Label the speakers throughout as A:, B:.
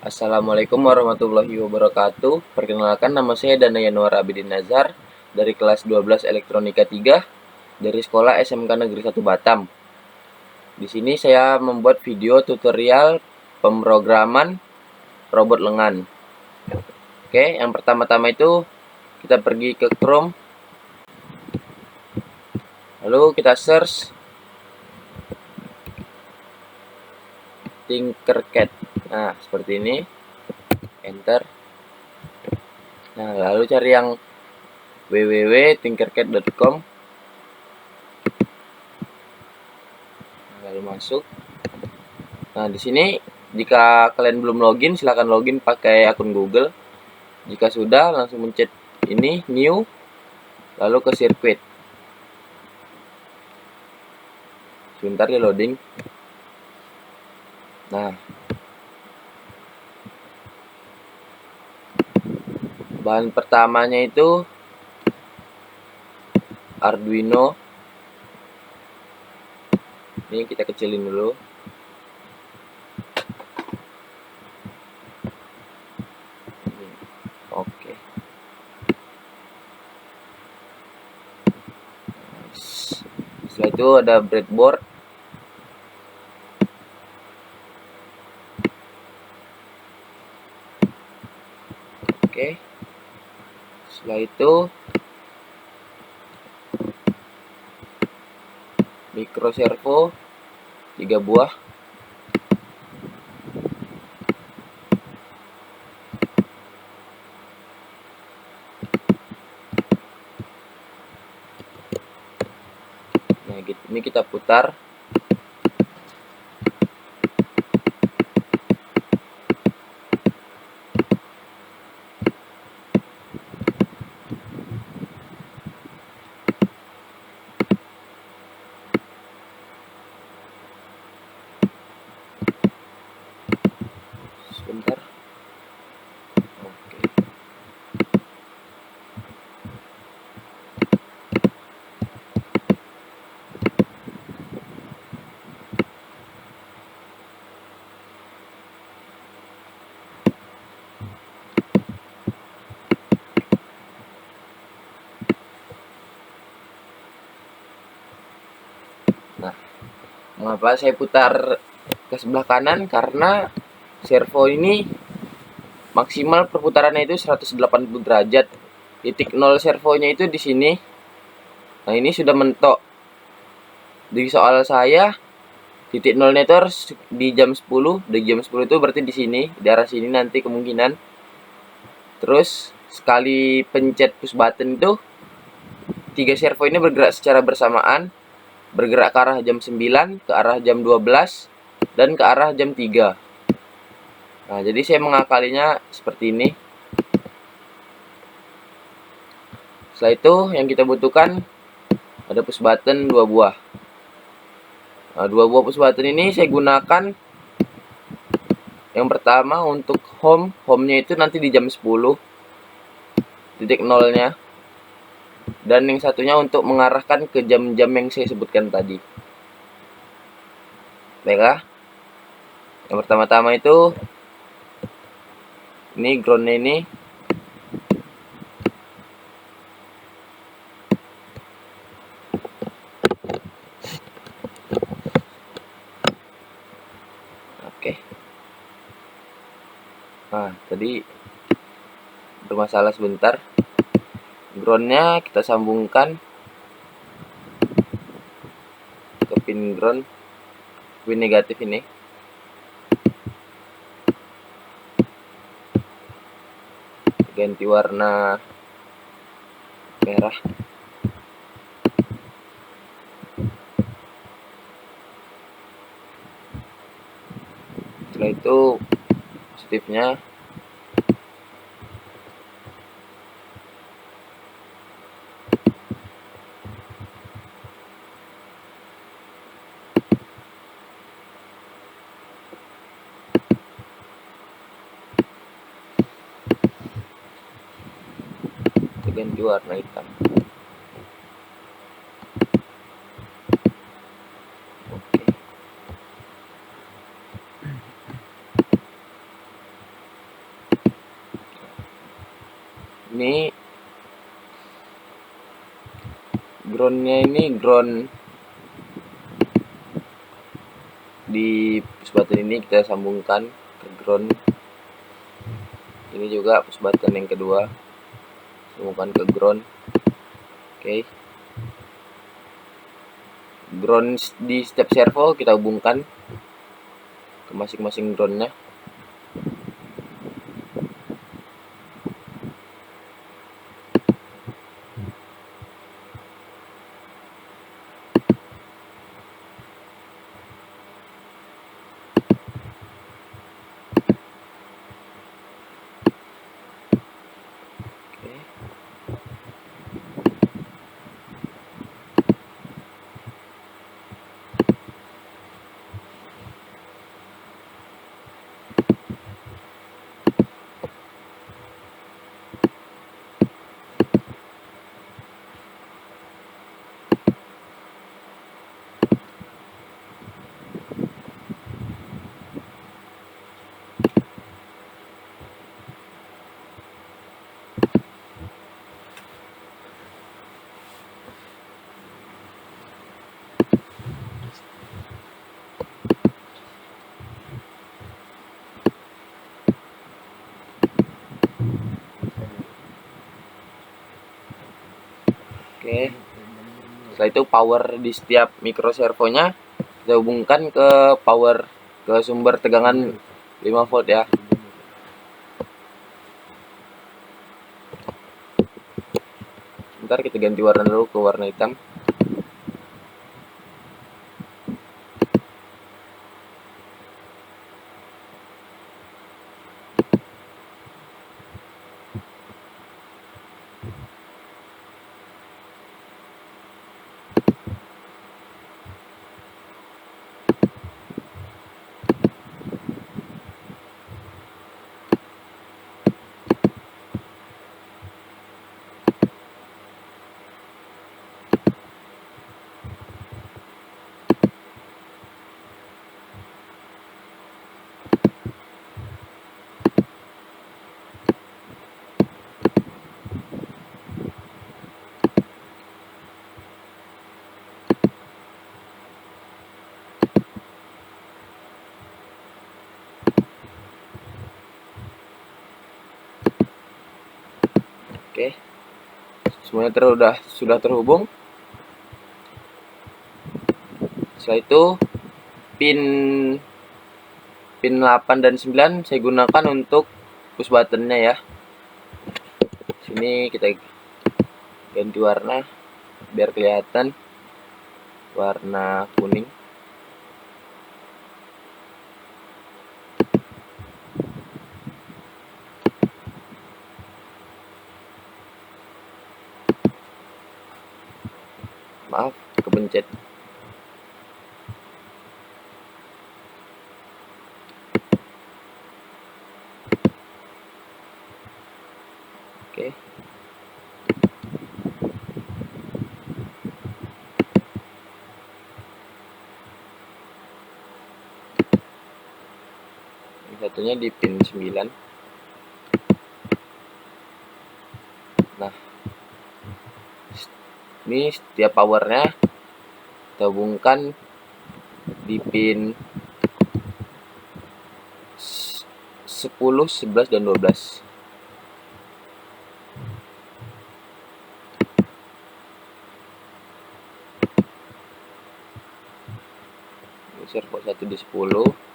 A: Assalamualaikum warahmatullahi wabarakatuh. Perkenalkan, nama saya Dana Yanuar Abidin Nazar dari kelas 12 Elektronika 3 dari Sekolah SMK Negeri 1 Batam. Di sini saya membuat video tutorial pemrograman robot lengan. Oke, yang pertama-tama itu kita pergi ke Chrome. Lalu kita search Tinkercad. Nah, seperti ini. Enter. Nah, lalu cari yang www.tinkercad.com. Lalu masuk. Nah, di sini jika kalian belum login, silahkan login pakai akun Google. Jika sudah, langsung mencet ini new, lalu ke sirkuit. Sebentar ya loading. Nah, bahan pertamanya itu Arduino. Ini kita kecilin dulu. Oke. Setelah itu ada breadboard. Oke. Setelah itu micro servo 3 buah. Nah, ini kita putar. Sebentar. Oke. Nah, mengapa saya putar ke sebelah kanan? Karena servo ini maksimal perputarannya itu 180 derajat. Titik 0 servonya itu di sini. Nah, ini sudah mentok. Di soal saya titik 0 itu harus di jam 10. Di jam 10 itu berarti di sini, di arah sini nanti kemungkinan. Terus sekali pencet push button itu 3 servo ini bergerak secara bersamaan, bergerak ke arah jam 9, ke arah jam 12, dan ke arah jam 3. Nah, jadi saya mengakalinya seperti ini. Setelah itu yang kita butuhkan ada push button 2 buah. Nah, 2 buah push button ini saya gunakan yang pertama untuk home-nya itu nanti di jam 10 titik 0-nya. Dan yang satunya untuk mengarahkan ke jam-jam yang saya sebutkan tadi. Baiklah. Yang pertama-tama itu ini ground-nya ini. Oke. Nah, tadi bermasalah sebentar. Ground-nya kita sambungkan ke pin ground, pin negatif ini. Ganti warna merah. Setelah itu positifnya ganti warna hitam. Oke. Ini groundnya, ini ground di push button ini kita sambungkan ke ground. Ini juga push button yang kedua, sambungkan ke ground. Oke. Ground di setiap servo kita hubungkan ke masing-masing groundnya. Oke. Setelah itu power di setiap micro servonya kita hubungkan ke power, ke sumber tegangan 5 volt ya. Sebentar kita ganti warna dulu ke warna hitam. Oke. Semuanya sudah terhubung. Setelah itu pin 8 dan 9 saya gunakan untuk push buttonnya ya. Sini kita ganti warna biar kelihatan warna kuning. Maaf, kepencet. Oke. Yang satunya di pin 9. Nah, ini setiap powernya kita hubungkan di pin 10, 11, dan 12. Servo 1 di 10.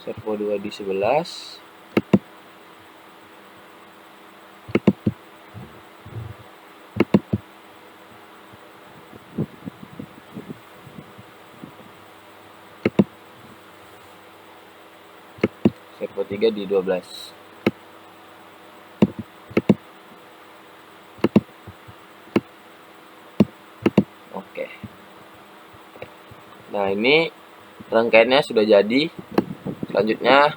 A: Servo 2 di 11. Servo 3 di 12. Oke. Nah, ini rangkaiannya sudah jadi. Selanjutnya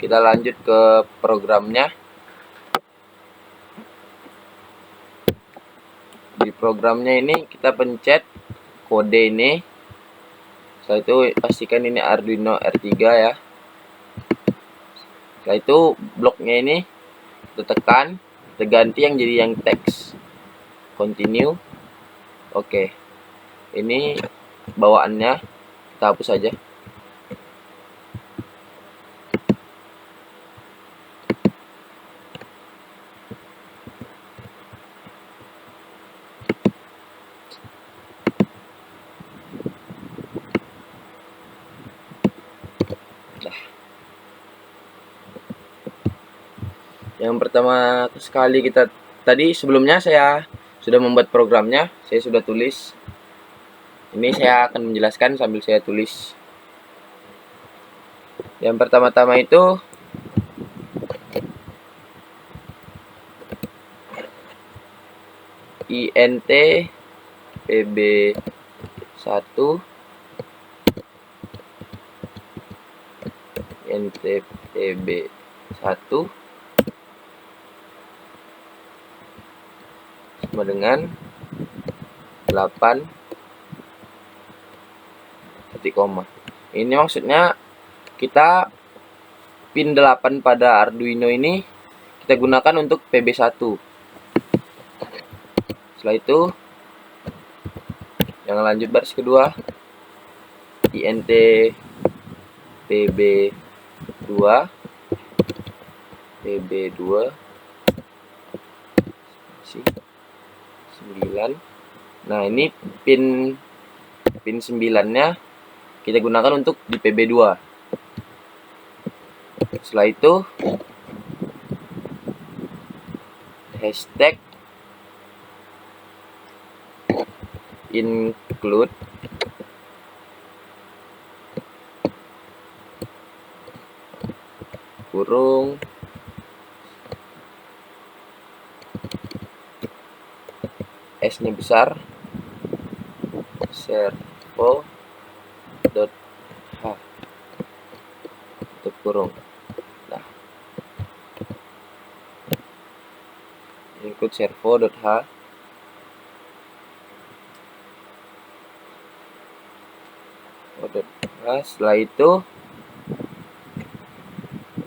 A: kita lanjut ke programnya. Di programnya ini kita pencet kode ini. Setelah itu pastikan ini Arduino R3 ya. Setelah itu bloknya ini kita tekan, kita ganti yang jadi yang teks. Continue. Oke. Ini bawaannya kita hapus saja. Yang pertama sekali kita tadi sebelumnya saya sudah membuat programnya, saya sudah tulis. Ini saya akan menjelaskan sambil saya tulis. Yang pertama-tama itu INT PB1 INT PB1 sama dengan 8 titik koma. Ini maksudnya kita pin 8 pada Arduino ini kita gunakan untuk PB1. Setelah itu yang lanjut baris kedua INT PB2 9. Nah, ini pin 9-nya kita gunakan untuk di PB2. Setelah itu hashtag include kurung S-nya besar servo.h tutup kurung. Nah, include servo.h. Setelah itu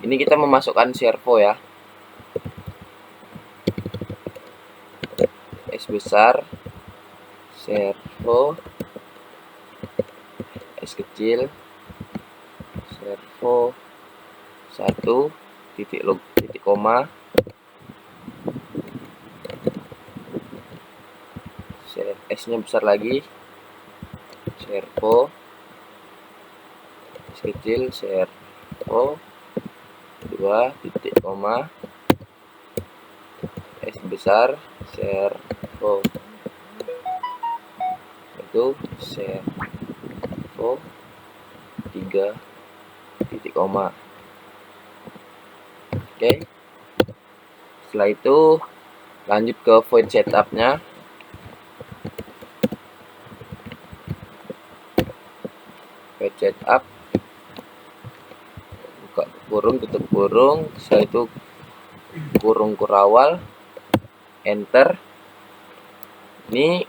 A: ini kita memasukkan servo ya. S besar servo, S kecil servo 1 titik koma, S-nya besar lagi servo, S kecil servo 2 titik koma, S besar servo itu servo 3 titik koma. Oke. Setelah itu lanjut ke void setupnya. Void setup, buka kurung, tutup kurung. Setelah itu kurung kurawal, enter. Ini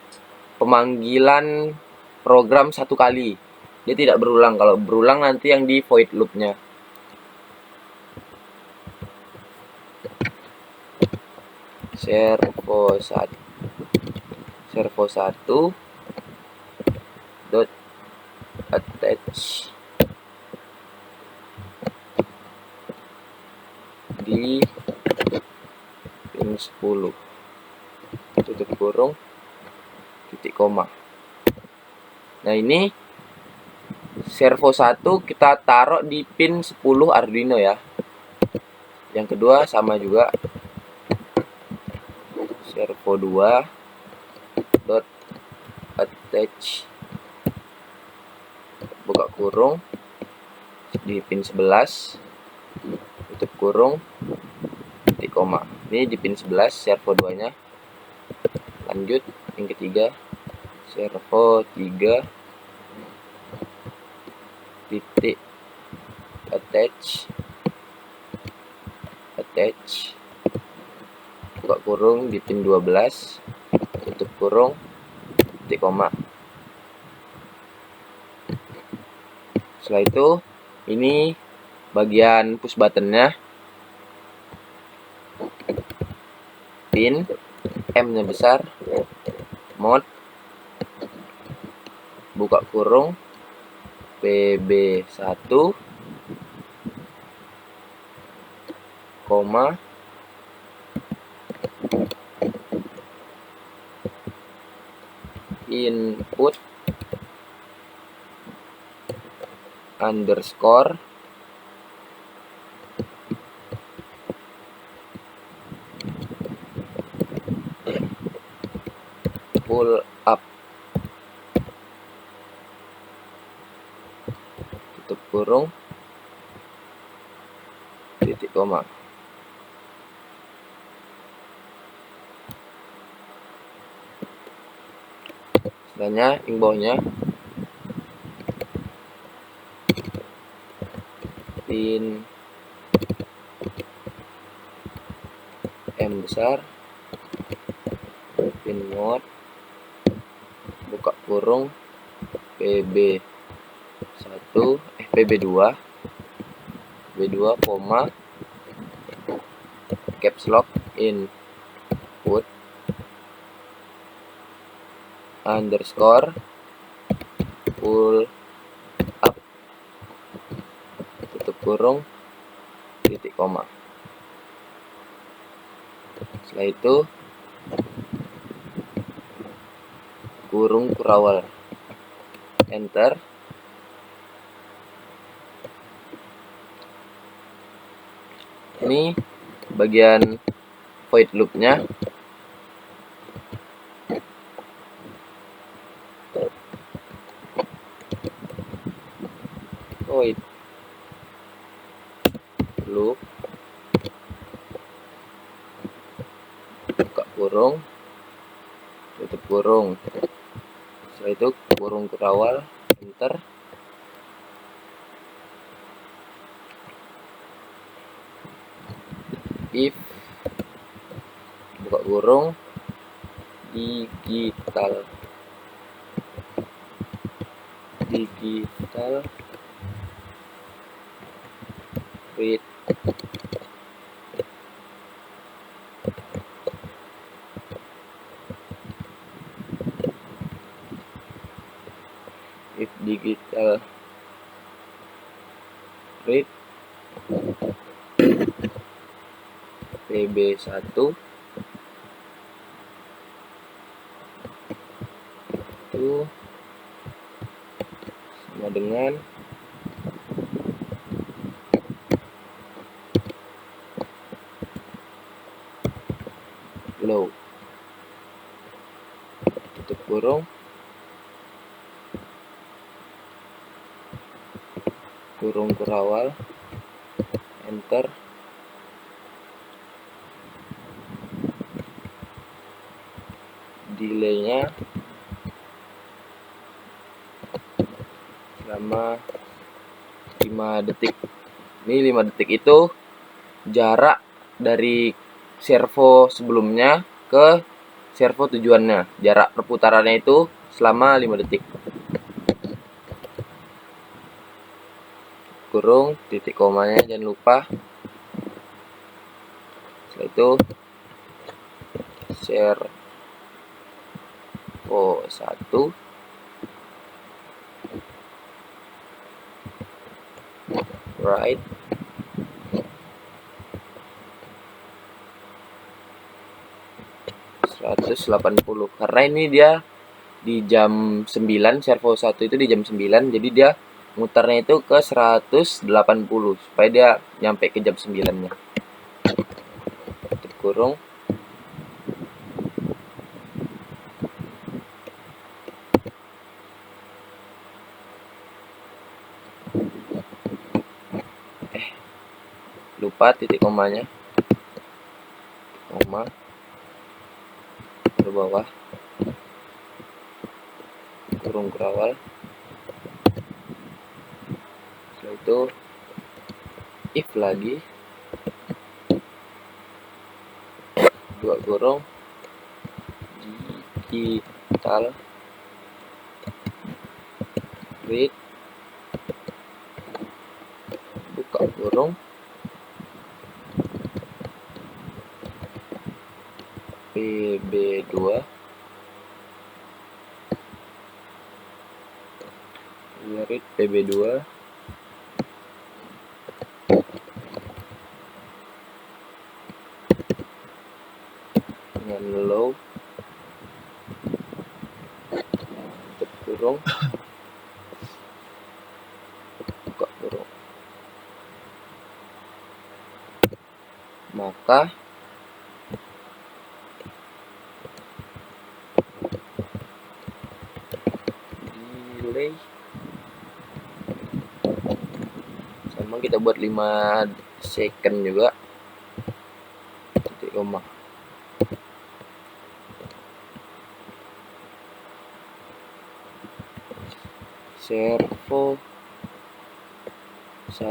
A: pemanggilan program satu kali, dia tidak berulang. Kalau berulang nanti yang di void loopnya. Servo 1 dot attach di pin 10 tutup kurung titik koma. Nah, ini servo 1 kita taruh di pin 10 Arduino ya. Yang kedua sama juga, servo 2 dot attach buka kurung di pin 11 tutup kurung titik koma. Ini di pin 11 servo 2 nya. Lanjut yang ketiga, servo 3 titik attach buka kurung di pin 12 tutup kurung, titik koma. Setelah itu ini bagian push buttonnya, pin, M-nya besar, mode, buka kurung, PB1, koma, input, underscore, pull up, tutup kurung, titik koma. Selanjutnya yang bawahnya pin M besar, pin mode, buka kurung, PB2, koma, caps lock, input, underscore, pull up, tutup kurung, titik koma. Setelah itu kurung kurawal, enter. Ini bagian void loopnya, void loop, buka kurung, tutup kurung. Setelah itu kurung kurawal, enter. If, buka kurung, digital read, if digital read PB1 itu sama dengan low, tutup kurung, kurung kurawal, enter. Delaynya selama 5 detik. Ini 5 detik itu jarak dari servo sebelumnya ke servo tujuannya. Jarak perputarannya itu selama 5 detik. Kurung, titik komanya jangan lupa. Setelah itu servo 1, right, (180). Karena ini dia di jam 9, servo 1 itu di jam 9, jadi dia muternya itu ke 180 supaya dia nyampe ke jam 9-nya. Tutup kurung. Lupa titik komanya. Koma ke bawah. Kurung kurawal. Setelah itu if lagi, dua kurung, digital read buka kurung PB2 read PB2 dengan low tutup kurung buka kurung, maka delay sama kita buat 5 second juga, titik koma. Servo 1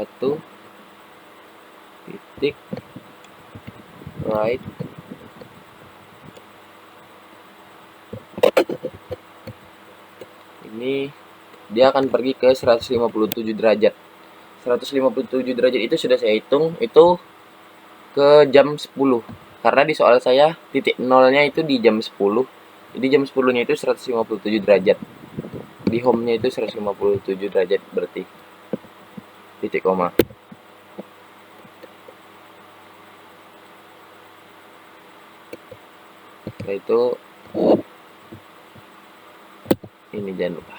A: titik right ini dia akan pergi ke 157 derajat. 157 derajat itu sudah saya hitung itu ke jam 10, karena di soal saya titik nolnya itu di jam 10, jadi jam 10 nya itu 157 derajat, di home nya itu 157 derajat berarti titik koma. Setelah itu ini jangan lupa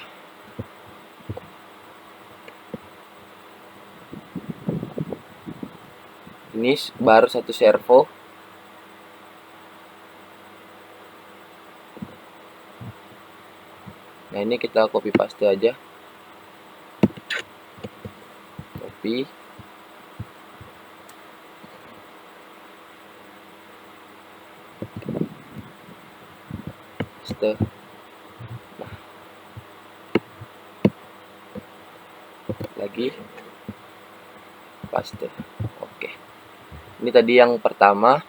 A: ini baru satu servo. Nah ini kita copy paste aja, copy paste. Nah lagi paste. Oke, ini tadi yang pertama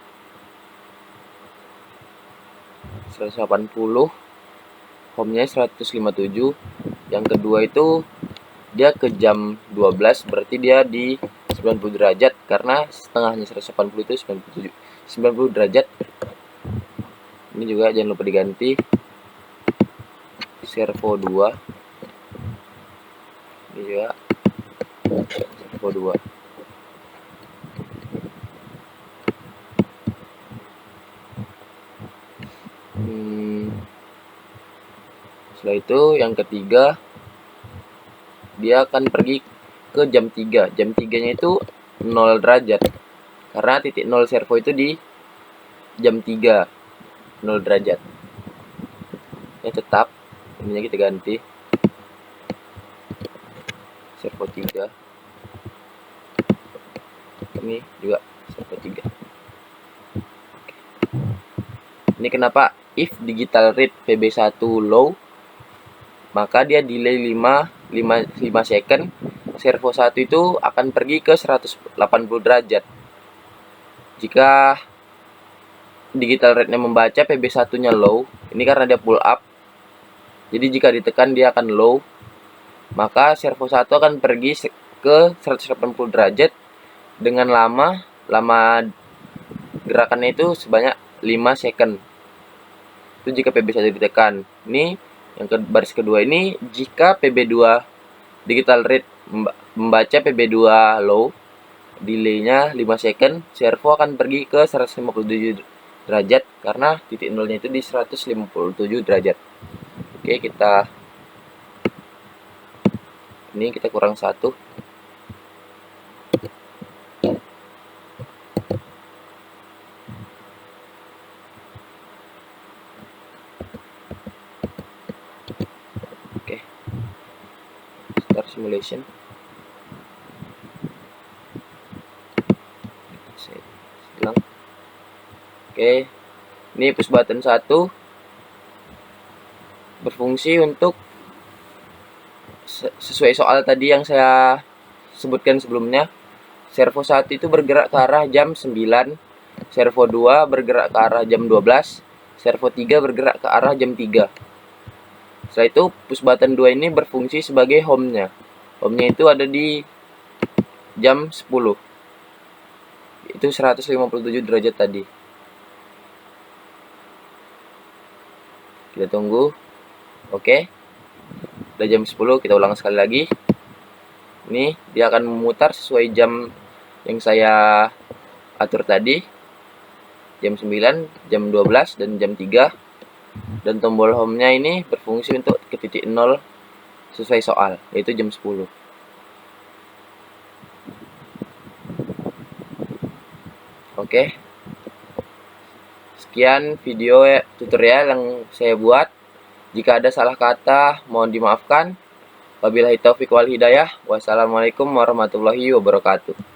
A: 180, home-nya 157. Yang kedua itu dia ke jam 12, berarti dia di 90 derajat karena setengahnya 180 itu 90 derajat. Ini juga jangan lupa diganti servo 2. Ini juga servo 2. Setelah itu yang ketiga dia akan pergi ke jam 3. Jam 3 nya itu 0 derajat karena titik 0 servo itu di jam 3, 0 derajat. Ya tetap ininya kita ganti servo 3. Ini juga servo 3. Oke. Ini kenapa if digital read PB1 low, maka dia delay 5 second. Servo 1 itu akan pergi ke 180 derajat. Jika digital rate-nya membaca PB1-nya low, ini karena dia pull up. Jadi jika ditekan dia akan low, maka servo 1 akan pergi ke 180 derajat dengan lama gerakannya itu sebanyak 5 second. Itu jika PB1 ditekan. Ini yang baris kedua ini jika PB2 digital rate membaca PB2 low, delaynya 5 second, servo akan pergi ke 157 derajat karena titik nolnya itu di 157 derajat. Oke, kita kurang 1. Oke, start simulation. Hilang. Oke, ini push button 1 berfungsi untuk sesuai soal tadi yang saya sebutkan sebelumnya. Servo 1 itu bergerak ke arah jam 9, servo 2 bergerak ke arah jam 12, servo 3 bergerak ke arah jam 3. Setelah itu push button 2 ini berfungsi sebagai home-nya. Home-nya itu ada di jam 10. Itu 157 derajat tadi. Kita tunggu. Oke. Udah jam 10, kita ulang sekali lagi. Ini dia akan memutar sesuai jam yang saya atur tadi. Jam 9, jam 12, dan jam 3. Dan tombol home-nya ini berfungsi untuk ke titik 0 sesuai soal, yaitu jam 10. Oke. Sekian video tutorial yang saya buat. Jika ada salah kata, mohon dimaafkan. Wabillahi taufiq wal hidayah. Wassalamualaikum warahmatullahi wabarakatuh.